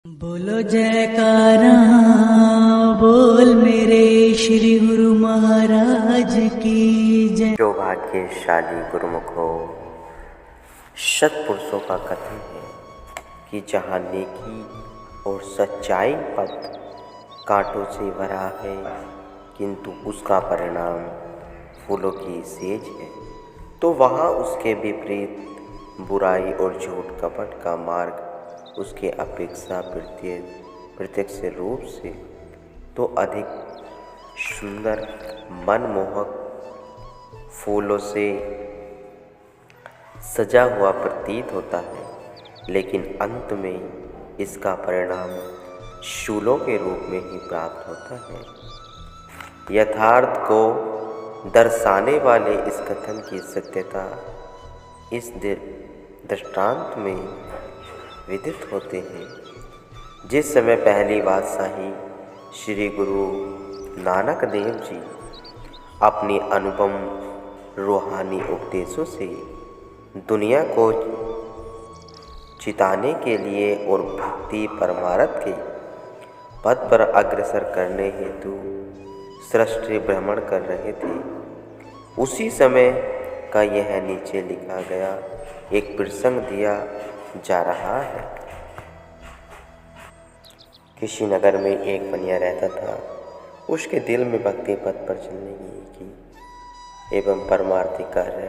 बोलो जयकारा, बोल मेरे श्री गुरु महाराज की जय। जो भाग्यशाली गुरुमुखो, सत्पुरुषों का कथन है कि जहाँ नेकी और सच्चाई पथ कांटों से भरा है, किंतु उसका परिणाम फूलों की सेज है, तो वहाँ उसके विपरीत बुराई और झूठ कपट का मार्ग उसके अपेक्षा प्रत्यक्ष रूप से तो अधिक सुंदर, मनमोहक, फूलों से सजा हुआ प्रतीत होता है, लेकिन अंत में इसका परिणाम शूलों के रूप में ही प्राप्त होता है। यथार्थ को दर्शाने वाले इस कथन की सत्यता इस दृष्टांत में विदित होते हैं। जिस समय पहली बादशाही श्री गुरु नानक देव जी अपनी अनुपम रूहानी उपदेशों से दुनिया को चिताने के लिए और भक्ति परमार्थ के पद पर अग्रसर करने हेतु सृष्टि भ्रमण कर रहे थे, उसी समय का यह नीचे लिखा गया एक प्रसंग दिया जा रहा है। किसी नगर में एक बनिया रहता था। उसके दिल में भक्ति पथ पर चलने की एवं परमार्थी कार्य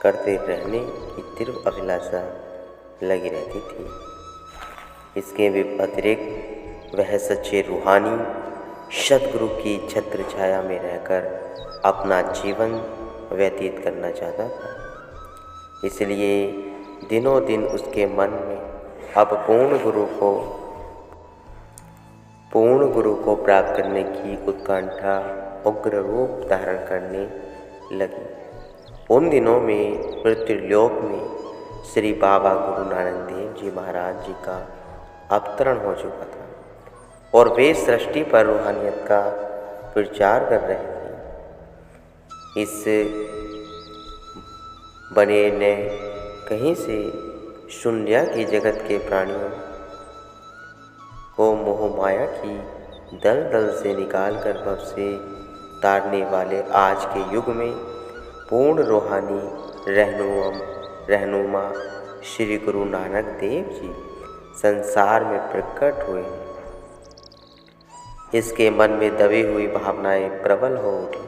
करते रहने की तीव्र अभिलाषा लगी रहती थी। इसके अतिरिक्त वह सच्चे रूहानी सद्गुरु की छत्र छाया में रहकर अपना जीवन व्यतीत करना चाहता था। इसलिए दिनों दिन उसके मन में अब पूर्ण गुरु को प्राप्त करने की उत्कंठा उग्र रूप धारण करने लगी। उन दिनों में पृथ्वीलोक में श्री बाबा गुरु नानक देव जी महाराज जी का अवतरण हो चुका था और वे सृष्टि पर रूहानियत का प्रचार कर रहे थे। इस बने ने कहीं से सुन लिया कि जगत के प्राणियों को मोह माया की दलदल से निकालकर भव से तारने वाले आज के युग में पूर्ण रूहानी रहनुमा श्री गुरु नानक देव जी संसार में प्रकट हुए हैं। इसके मन में दबी हुई भावनाएं प्रबल हो उठी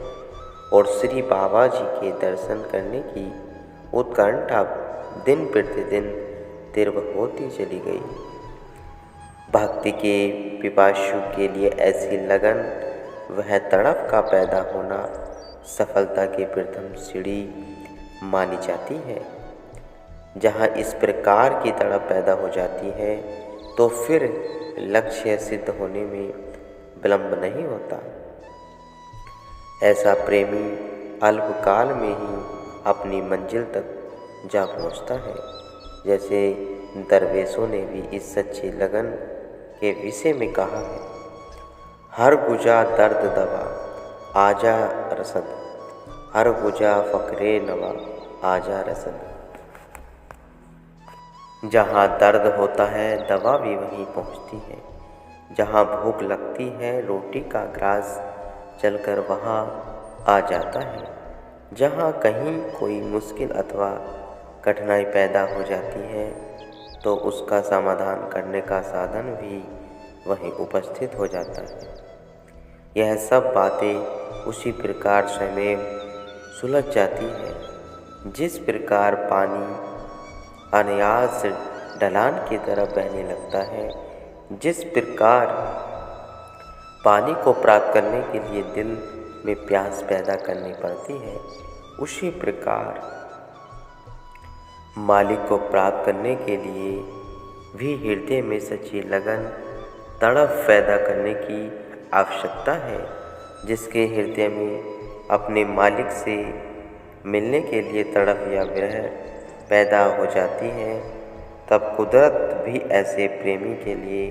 और श्री बाबा जी के दर्शन करने की उत्कंठा दिन प्रतिदिन तीव्र होती चली गई। भक्ति के पिपासु के लिए ऐसी लगन, वह तड़प का पैदा होना सफलता की प्रथम सीढ़ी मानी जाती है। जहाँ इस प्रकार की तड़प पैदा हो जाती है तो फिर लक्ष्य सिद्ध होने में विलंब नहीं होता। ऐसा प्रेमी अल्पकाल में ही अपनी मंजिल तक जा पहुंचता है। जैसे दरवेशों ने भी इस सच्ची लगन के विषय में कहा है, हर गुजा दर्द दवा आजा रसद, हर गुजा फकरे नवा आजा रसद। जहाँ दर्द होता है दवा भी वहीं पहुँचती है। जहाँ भूख लगती है रोटी का ग्रास चलकर वहाँ आ जाता है। जहाँ कहीं कोई मुश्किल अथवा कठिनाई पैदा हो जाती है तो उसका समाधान करने का साधन भी वहीं उपस्थित हो जाता है। यह सब बातें उसी प्रकार स्वयं सुलझ जाती है जिस प्रकार पानी अनायास से ढलान की तरफ बहने लगता है। जिस प्रकार पानी को प्राप्त करने के लिए दिल में प्यास पैदा करनी पड़ती है, उसी प्रकार मालिक को प्राप्त करने के लिए भी हृदय में सच्ची लगन, तड़प पैदा करने की आवश्यकता है। जिसके हृदय में अपने मालिक से मिलने के लिए तड़प या विरह पैदा हो जाती है, तब कुदरत भी ऐसे प्रेमी के लिए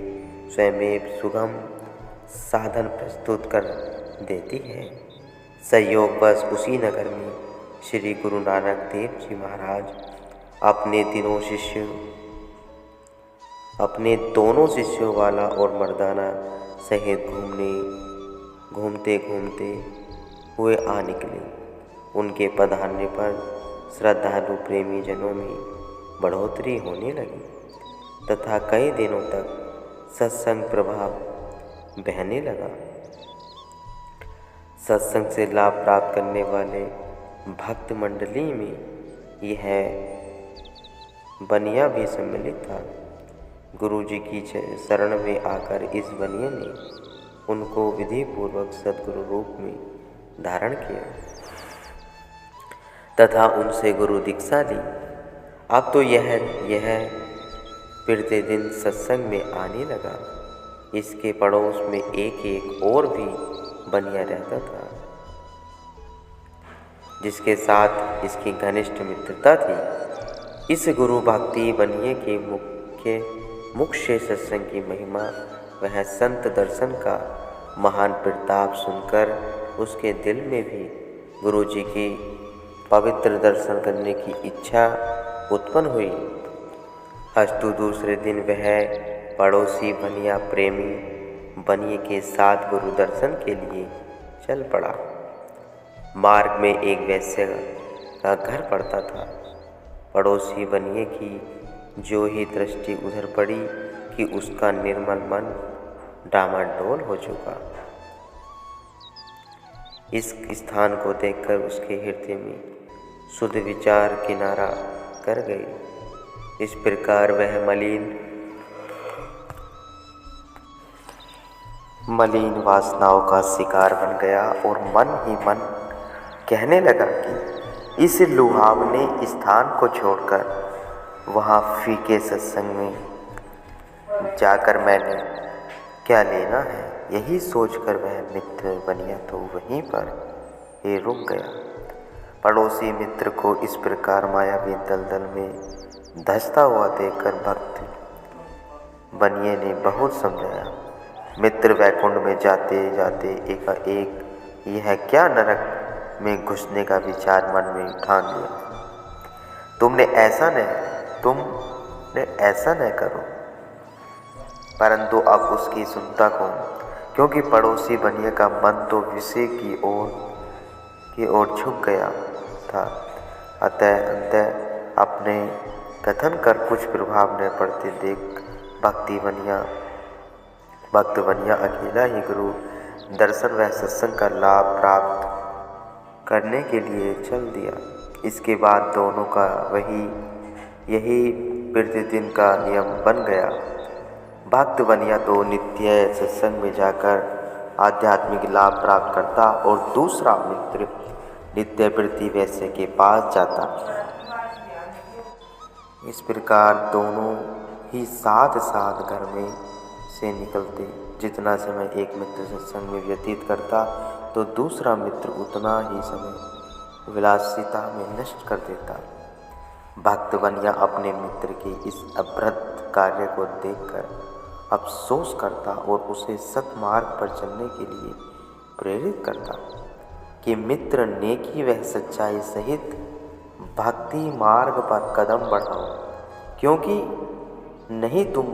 स्वयं सुगम साधन प्रस्तुत कर देती है। संयोगवश उसी नगर में श्री गुरु नानक देव जी महाराज अपने तीनों शिष्यों अपने दोनों शिष्यों वाला और मर्दाना सहित घूमते घूमते हुए आ निकले। उनके पधारने पर श्रद्धालु प्रेमी जनों में बढ़ोतरी होने लगी तथा कई दिनों तक सत्संग प्रभाव बहने लगा। सत्संग से लाभ प्राप्त करने वाले भक्त मंडली में यह बनिया भी सम्मिलित था। गुरु जी की शरण में आकर इस बनिया ने उनको विधि पूर्वक सद्गुरु रूप में धारण किया तथा उनसे गुरु दीक्षा ली। अब तो यह फिरते दिन सत्संग में आने लगा। इसके पड़ोस में एक और भी बनिया रहता था जिसके साथ इसकी घनिष्ठ मित्रता थी। इस गुरु भक्ति बनिए के मुख्य सत्संग की महिमा वह संत दर्शन का महान प्रताप सुनकर उसके दिल में भी गुरु जी की पवित्र दर्शन करने की इच्छा उत्पन्न हुई। अस्तु दूसरे दिन वह पड़ोसी बनिया प्रेमी बनिए के साथ गुरु दर्शन के लिए चल पड़ा। मार्ग में एक वैश्य का घर पड़ता था। पड़ोसी बनिए की जो ही दृष्टि उधर पड़ी कि उसका निर्मल मन डामाडोल हो चुका। इस स्थान को देखकर उसके हृदय में शुद्ध विचार किनारा कर गए। इस प्रकार वह मलिन वासनाओं का शिकार बन गया और मन ही मन कहने लगा कि इस लुभावने स्थान को छोड़कर वहाँ फीके सत्संग में जाकर मैंने क्या लेना है। यही सोचकर वह मित्र बनिया तो वहीं पर ही रुक गया। पड़ोसी मित्र को इस प्रकार मायावी दलदल में धंसता हुआ देखकर भक्त बनिए ने बहुत समझाया। मित्र वैकुंठ में जाते जाते एकाएक यह क्या नरक में घुसने का विचार मन में ठान लिया। तुमने ऐसा न करो। परंतु अब उसकी सुनता कौन, क्योंकि पड़ोसी बनिए का मन तो विषय की ओर झुक गया था। अंतः अपने कथन कर कुछ प्रभाव न पड़ते देख भक्त बनिया अकेला ही गुरु दर्शन व सत्संग का लाभ प्राप्त करने के लिए चल दिया। इसके बाद दोनों का यही प्रतिदिन का नियम बन गया। भक्त बनिया तो नित्य सत्संग में जाकर आध्यात्मिक लाभ प्राप्त करता और दूसरा मित्र नित्य प्रति वैश्य के पास जाता। इस प्रकार दोनों ही साथ साथ घर में से निकलते। जितना समय एक मित्र सत्संग में व्यतीत करता तो दूसरा मित्र उतना ही समय विलासिता में नष्ट कर देता। भक्त बनिया अपने मित्र के इस अभ्रत कार्य को देखकर अफसोस करता और उसे सत्मार्ग पर चलने के लिए प्रेरित करता कि मित्र नेकी व सच्चाई सहित भक्ति मार्ग पर कदम बढ़ाओ, क्योंकि नहीं तुम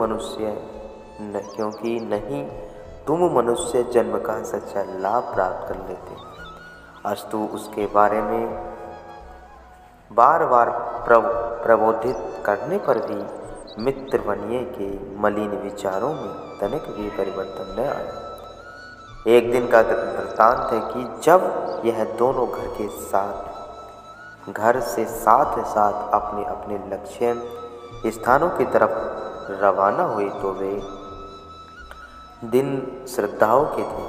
मनुष्य जन्म का सच्चा लाभ प्राप्त कर लेते। अस्तु उसके बारे में बार बार प्रबोधित करने पर भी मित्र बनिए के मलिन विचारों में तनिक भी परिवर्तन न आया। एक दिन का वृत्तांत है कि जब यह दोनों घर से साथ साथ अपने अपने लक्ष्य स्थानों की तरफ रवाना हुए तो वे दिन श्रद्धाओं के थे।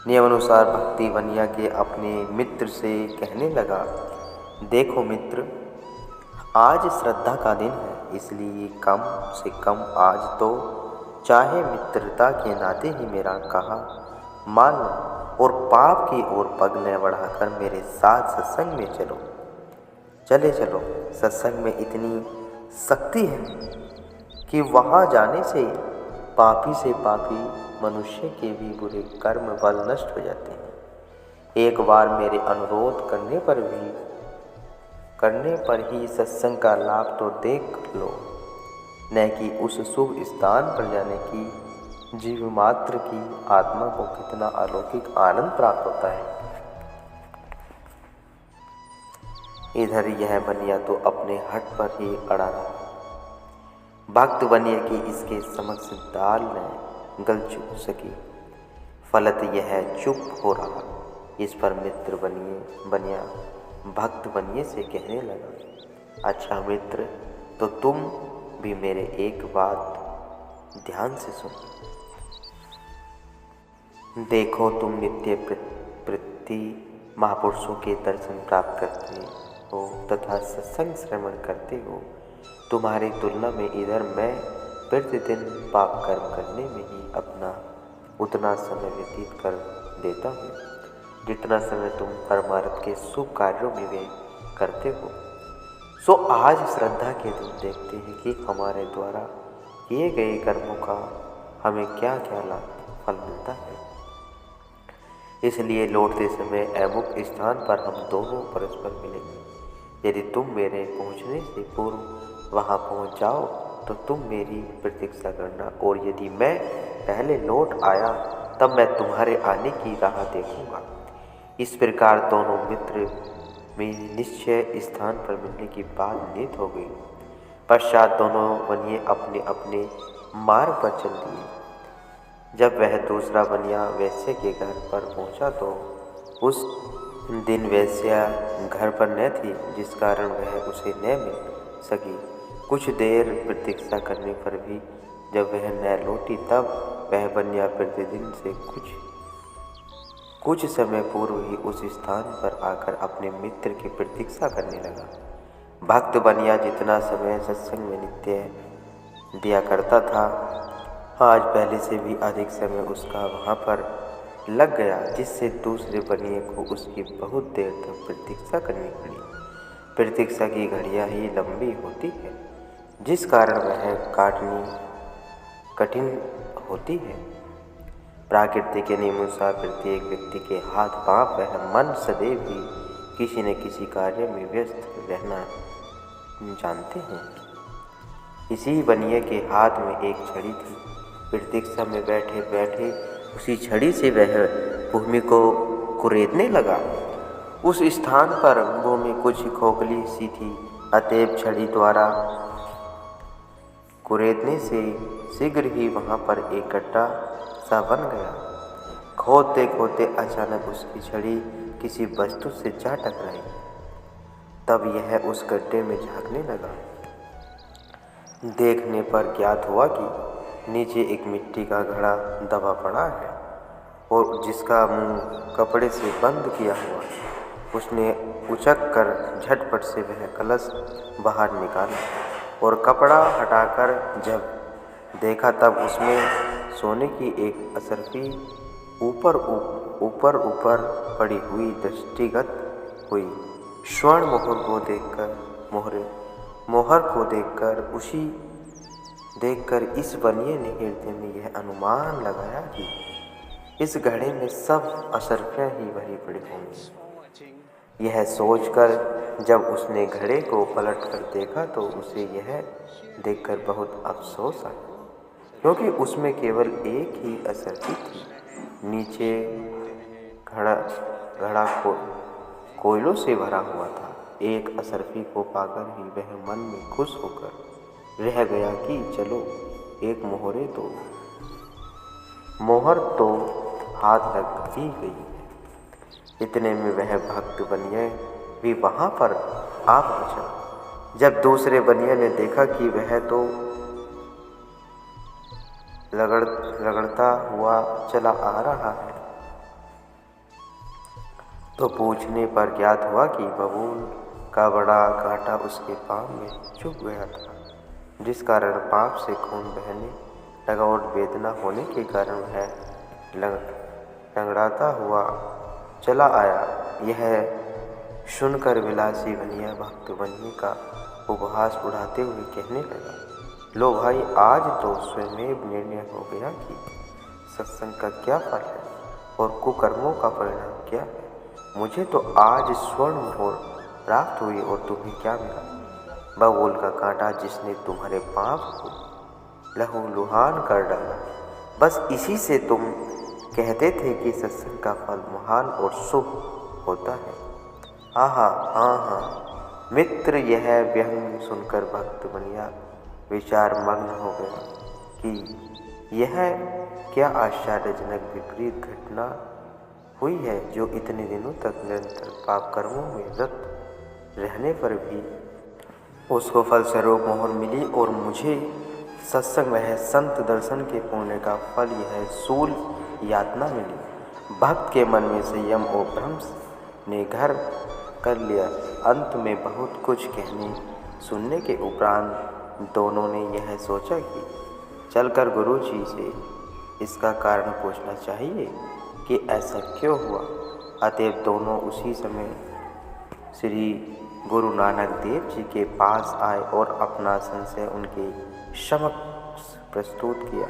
नियमानुसार भक्ति बनिया के अपने मित्र से कहने लगा, देखो मित्र, आज श्रद्धा का दिन है, इसलिए कम से कम आज तो चाहे मित्रता के नाते ही मेरा कहा मान लो और पाप की ओर पग न बढ़ाकर मेरे साथ सत्संग में चलो। सत्संग में इतनी शक्ति है कि वहाँ जाने से पापी से पापी मनुष्य के भी बुरे कर्म बल नष्ट हो जाते हैं। एक बार मेरे अनुरोध करने पर ही सत्संग का लाभ तो देख लो। न कि उस शुभ स्थान पर जाने की जीव मात्र की आत्मा को कितना अलौकिक आनंद प्राप्त होता है। इधर यह बनिया तो अपने हट पर ही अड़ा रहा। भक्त बनिए कि इसके समक्ष दाल न गल सकी, फलत यह चुप हो रहा। इस पर मित्र बनिया भक्त बनिए से कहने लगा, अच्छा मित्र, तो तुम भी मेरे एक बात ध्यान से सुनो। देखो, तुम नित्य प्रति महापुरुषों के दर्शन प्राप्त करते हो तथा सत्संग श्रवण करते हो। तुम्हारी तुलना में इधर मैं प्रतिदिन पाप कर्म करने में ही अपना उतना समय व्यतीत कर देता हूँ जितना समय तुम परमार्थ के शुभ कार्यों में व्यय करते हो। सो आज श्रद्धा के दिन देखते हैं कि हमारे द्वारा किए गए कर्मों का हमें क्या क्या फल मिलता है। इसलिए लौटते समय अमुक स्थान पर हम दोनों परस्पर मिलेंगे। यदि तुम मेरे पहुँचने से पूर्व वहाँ पहुँच जाओ तो तुम मेरी प्रतीक्षा करना, और यदि मैं पहले लौट आया तब मैं तुम्हारे आने की राह देखूंगा। इस प्रकार दोनों मित्र में निश्चय स्थान पर मिलने की बात नियत हो गई। पश्चात दोनों बनिए अपने अपने मार्ग पर चल दिए। जब वह दूसरा बनिया वैश्य के घर पर पहुंचा तो उस दिन वैश्या घर पर न थी, जिस कारण वह उसे न मिल सकी। कुछ देर प्रतीक्षा करने पर भी जब वह न लौटी तब वह बनिया प्रतिदिन से कुछ समय पूर्व ही उस स्थान पर आकर अपने मित्र की प्रतीक्षा करने लगा। भक्त बनिया जितना समय सत्संग में नित्य दिया करता था, आज पहले से भी अधिक समय उसका वहाँ पर लग गया, जिससे दूसरे बनिए को उसकी बहुत देर तक प्रतीक्षा करनी पड़ी। प्रतीक्षा की घड़ियाँ ही लंबी होती है, जिस कारण वह काटनी कठिन होती है। प्रकृति के नियमानुसार प्रत्येक व्यक्ति के हाथ पांव वह मन सदैव ही किसी न किसी कार्य में व्यस्त रहना जानते हैं। इसी बनिए के हाथ में एक छड़ी थी। प्रतीक्षा में बैठे बैठे उसी छड़ी से वह भूमि को कुरेदने लगा। उस स्थान पर भूमि कुछ खोखली सी थी, अतएव छड़ी द्वारा कुरेदने से शीघ्र ही वहाँ पर एक गड्ढा सा बन गया। खोदते खोदते अचानक उसकी छड़ी किसी वस्तु से जा टकराई। तब यह उस गड्ढे में झांकने लगा। देखने पर ज्ञात हुआ कि नीचे एक मिट्टी का घड़ा दबा पड़ा है और जिसका मुंह कपड़े से बंद किया हुआ। उसने उचक कर झटपट से वह कलश बाहर निकाला और कपड़ा हटाकर जब देखा तब उसमें सोने की एक असरफी ऊपर पड़ी हुई दृष्टिगत हुई। स्वर्ण मोहर को देखकर इस बनिए ने हृदय में यह अनुमान लगाया कि इस घड़े में सब असरफियाँ ही भरी पड़ी होंगी। यह सोचकर जब उसने घड़े को पलट कर देखा तो उसे यह देखकर बहुत अफसोस आया, क्योंकि उसमें केवल एक ही असरफी थी। नीचे घड़ा कोयलों से भरा हुआ था। एक असरफी को पाकर ही वह मन में खुश होकर रह गया कि चलो एक मोहर तो हाथ लग ही गई है। इतने में वह भक्त बनिया भी वहाँ पर आ पहुँचा। जब दूसरे बनिया ने देखा कि वह तो रगड़ता हुआ चला आ रहा है तो पूछने पर ज्ञात हुआ कि बबूल का बड़ा कांटा उसके पाँव में चुभ गया था, जिस कारण पाँव से खून बहने लगा और वेदना होने के कारण वह लंगड़ाता हुआ चला आया। यह सुनकर विलासी बनिया भक्त बनिए का उपहास उड़ाते हुए कहने लगा, लो भाई, आज तो स्वयं निर्णय हो गया कि सत्संग का क्या फल है और कुकर्मों का परिणाम क्या है। मुझे तो आज स्वर्ण मोहर प्राप्त हुई और तुम्हें क्या मिला? बबूल का कांटा जिसने तुम्हारे पाप को लहूलुहान कर डाला। बस इसी से तुम कहते थे कि सत्संग का फल महान और शुभ होता है। हाँ हाँ मित्र, यह व्यंग सुनकर भक्त बनिया विचार मग्न हो गया कि यह क्या आश्चर्यजनक विपरीत घटना हुई है, जो इतने दिनों तक निरंतर पाप कर्मों में रत रहने पर भी उसको फलस्वरूप मोहर मिली, और मुझे सत्संग वह संत दर्शन के पुण्य का फल यह शूल यातना मिली। भक्त के मन में संयम और भ्रंश ने घर कर लिया। अंत में बहुत कुछ कहने सुनने के उपरांत दोनों ने यह सोचा कि चलकर गुरु जी से इसका कारण पूछना चाहिए कि ऐसा क्यों हुआ। अतएव दोनों उसी समय श्री गुरु नानक देव जी के पास आए और अपना संशय उनके समक्ष प्रस्तुत किया।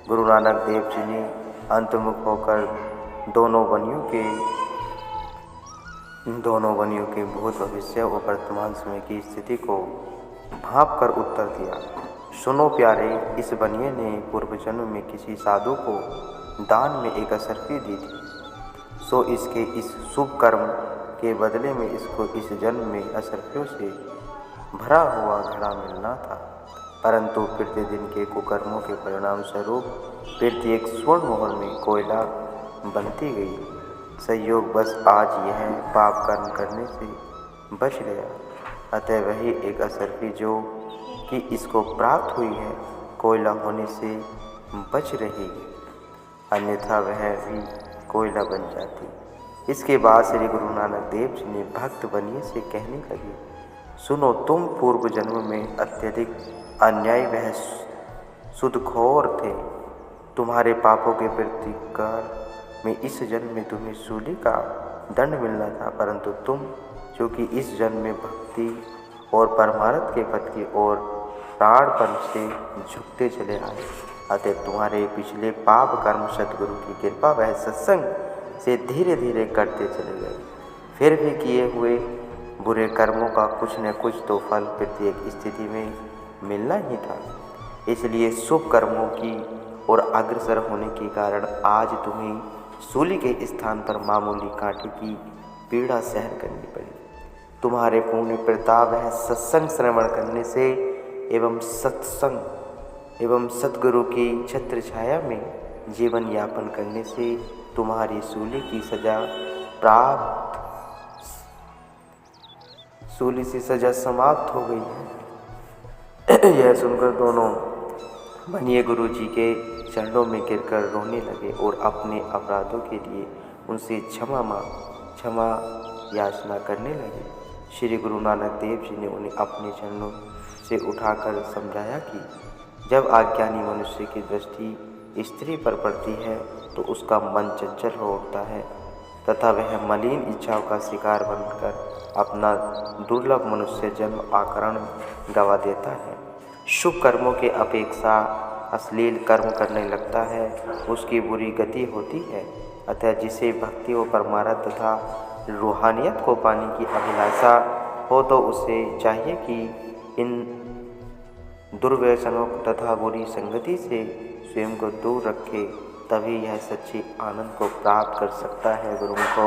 गुरु नानक देव जी ने अंतर्मुख होकर दोनों बनियों के भूत भविष्य और वर्तमान समय की स्थिति को भांप कर उत्तर दिया। सुनो प्यारे, इस बनिए ने पूर्व जन्म में किसी साधु को दान में एक असरफी दी थी, सो इसके इस शुभ कर्म के बदले में इसको इस जन्म में असरफियों से भरा हुआ घड़ा मिलना था। परंतु प्रतिदिन के कुकर्मों के परिणाम स्वरूप प्रत्येक स्वर्ण मोहर में कोयला बनती गई। संयोग बस आज यह पाप कर्म करने से बच गया, अतः वही एक असरफी जो कि इसको प्राप्त हुई है कोयला होने से बच रही, अन्यथा वह भी कोयला बन जाती। इसके बाद श्री गुरु नानक देव जी ने भक्त बनिए से कहने लगे, सुनो, तुम पूर्व जन्म में अत्यधिक अन्याय वह सुदखोर थे। तुम्हारे पापों के प्रतिकार में इस जन्म में तुम्हें सूली का दंड मिलना था, परंतु तुम जो कि इस जन्म में भक्ति और परमार्थ के पथ की ओर प्राणपण से झुकते चले आए। अतः तुम्हारे पिछले पाप कर्म सद्गुरु की कृपा वह सत्संग से धीरे धीरे करते चले गए। फिर भी किए हुए बुरे कर्मों का कुछ न कुछ तो फल प्रत्येक स्थिति में मिलना ही था। इसलिए शुभ कर्मों की ओर अग्रसर होने के कारण आज तुम्हें सूली के स्थान पर मामूली कांटे की पीड़ा सहन करनी पड़ी। तुम्हारे पुण्य प्रताप है सत्संग श्रवण करने से एवं सद्गुरु की छत्र छाया में जीवन यापन करने से तुम्हारी सूली की सजा सूली से सजा समाप्त हो गई है। यह सुनकर दोनों बनिए गुरु जी के चरणों में गिरकर रोने लगे और अपने अपराधों के लिए उनसे क्षमा याचना करने लगे। श्री गुरु नानक देव जी ने उन्हें अपने चरणों से उठाकर समझाया कि जब अज्ञानी मनुष्य की दृष्टि स्त्री पर पड़ती है तो उसका मन चंचल हो उठता है तथा वह मलिन इच्छाओं का शिकार बनकर अपना दुर्लभ मनुष्य जन्म आकरण गंवा देता है। शुभ कर्मों के अपेक्षा अश्लील कर्म करने लगता है, उसकी बुरी गति होती है। अतः जिसे भक्ति व परमार्थ तथा रूहानियत को पाने की अभिलाषा हो तो उसे चाहिए कि इन दुर्व्यसनों तथा बुरी संगति से स्वयं को दूर रखे, तभी यह सच्ची आनंद को प्राप्त कर सकता है। गुरुमुखों